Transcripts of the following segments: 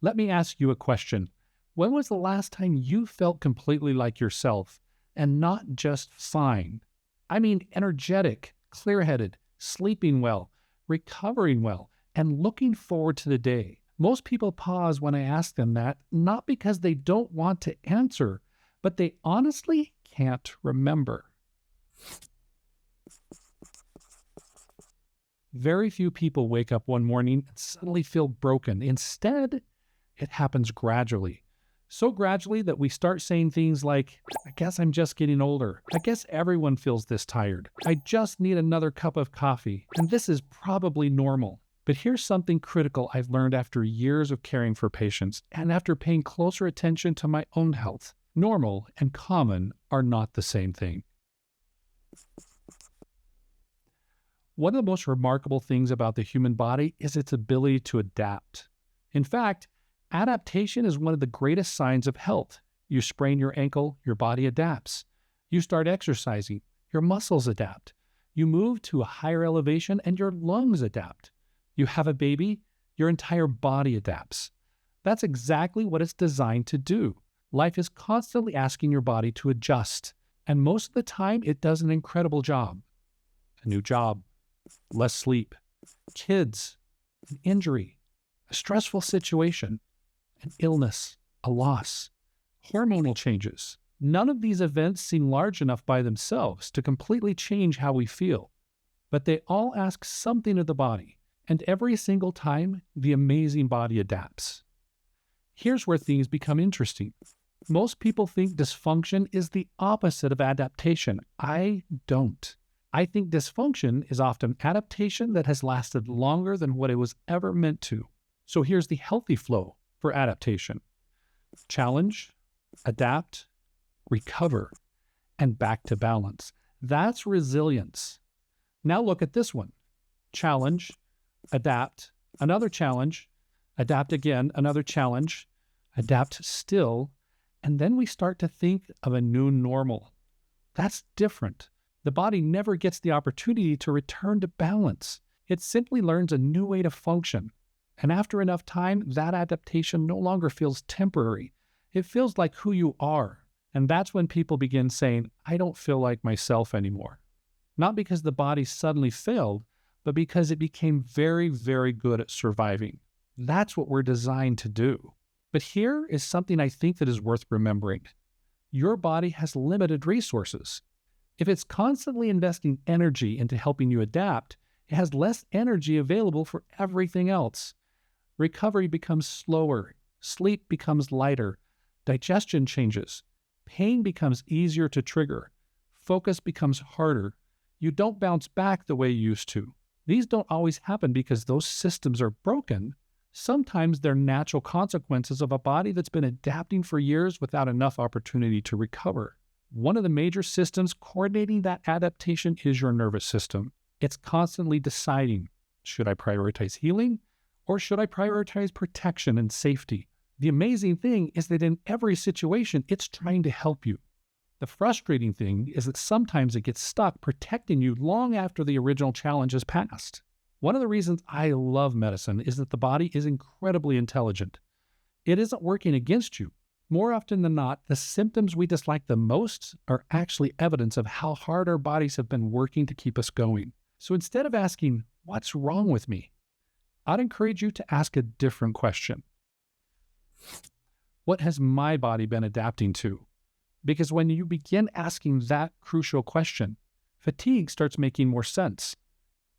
Let me ask you a question. When was the last time you felt completely like yourself and not just fine? I mean, energetic, clear-headed, sleeping well, recovering well, and looking forward to the day. Most people pause when I ask them that, not because they don't want to answer, but they honestly can't remember. Very few people wake up one morning and suddenly feel broken. Instead, it happens gradually. So gradually that we start saying things like, I guess I'm just getting older. I guess everyone feels this tired. I just need another cup of coffee. And this is probably normal. But here's something critical I've learned after years of caring for patients and after paying closer attention to my own health. Normal and common are not the same thing. One of the most remarkable things about the human body is its ability to adapt. In fact, adaptation is one of the greatest signs of health. You sprain your ankle, your body adapts. You start exercising, your muscles adapt. You move to a higher elevation and your lungs adapt. You have a baby, your entire body adapts. That's exactly what it's designed to do. Life is constantly asking your body to adjust, and most of the time it does an incredible job. A new job, less sleep, kids, an injury, a stressful situation, an illness, a loss, hormonal changes. None of these events seem large enough by themselves to completely change how we feel, but they all ask something of the body, and every single time, the amazing body adapts. Here's where things become interesting. Most people think dysfunction is the opposite of adaptation. I don't. I think dysfunction is often adaptation that has lasted longer than what it was ever meant to. So here's the healthy flow for adaptation. Challenge, adapt, recover, and back to balance. That's resilience. Now look at this one. Challenge, adapt, another challenge, adapt again, another challenge, adapt still, and then we start to think of a new normal. That's different. The body never gets the opportunity to return to balance. It simply learns a new way to function. And after enough time, that adaptation no longer feels temporary. It feels like who you are. And that's when people begin saying, I don't feel like myself anymore. Not because the body suddenly failed, but because it became very, very good at surviving. That's what we're designed to do. But here is something I think that is worth remembering. Your body has limited resources. If it's constantly investing energy into helping you adapt, it has less energy available for everything else. Recovery becomes slower, sleep becomes lighter, digestion changes, pain becomes easier to trigger, focus becomes harder. You don't bounce back the way you used to. These don't always happen because those systems are broken. Sometimes they're natural consequences of a body that's been adapting for years without enough opportunity to recover. One of the major systems coordinating that adaptation is your nervous system. It's constantly deciding, should I prioritize healing or should I prioritize protection and safety? The amazing thing is that in every situation, it's trying to help you. The frustrating thing is that sometimes it gets stuck protecting you long after the original challenge has passed. One of the reasons I love medicine is that the body is incredibly intelligent. It isn't working against you. More often than not, the symptoms we dislike the most are actually evidence of how hard our bodies have been working to keep us going. So instead of asking, what's wrong with me? I'd encourage you to ask a different question. What has my body been adapting to? Because when you begin asking that crucial question, fatigue starts making more sense.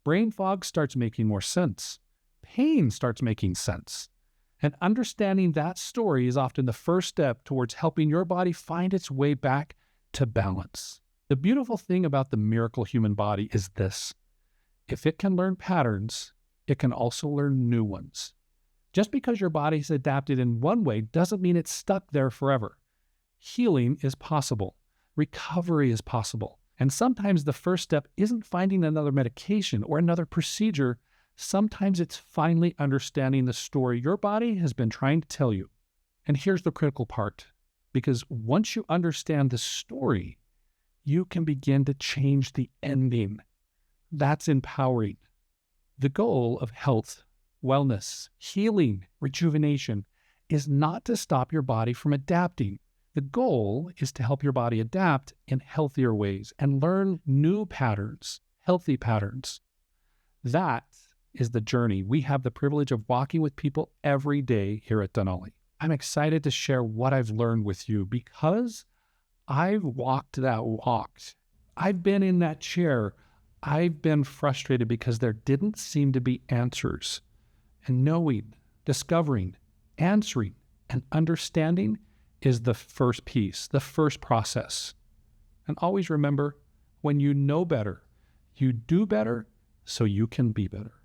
Brain fog starts making more sense. Pain starts making sense. And understanding that story is often the first step towards helping your body find its way back to balance. The beautiful thing about the miracle human body is this. If it can learn patterns, it can also learn new ones. Just because your body's adapted in one way doesn't mean it's stuck there forever. Healing is possible. Recovery is possible. And sometimes the first step isn't finding another medication or another procedure. Sometimes it's finally understanding the story your body has been trying to tell you. And here's the critical part. Because once you understand the story, you can begin to change the ending. That's empowering. The goal of health, wellness, healing, rejuvenation, is not to stop your body from adapting. The goal is to help your body adapt in healthier ways and learn new patterns, healthy patterns. That is the journey we have the privilege of walking with people every day here at Denali. I'm excited to share what I've learned with you because I've walked that walk. I've been in that chair. I've been frustrated because there didn't seem to be answers. And knowing, discovering, answering, and understanding is the first piece, the first process. And always remember, when you know better, you do better so you can be better.